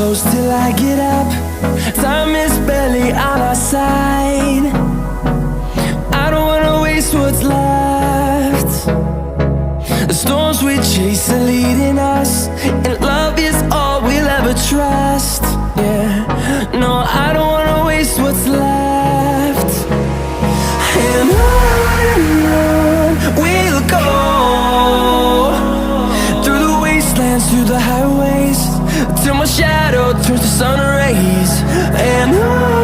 close till I get up. Time is barely on our side. I don't wanna waste what's left. The storms we chase are leading us, and love is all we'll ever trust. Yeah, no, I don't wanna waste what's left. And on we'll go, through the wastelands, through the highways, till my shadow turns to sun rays. And on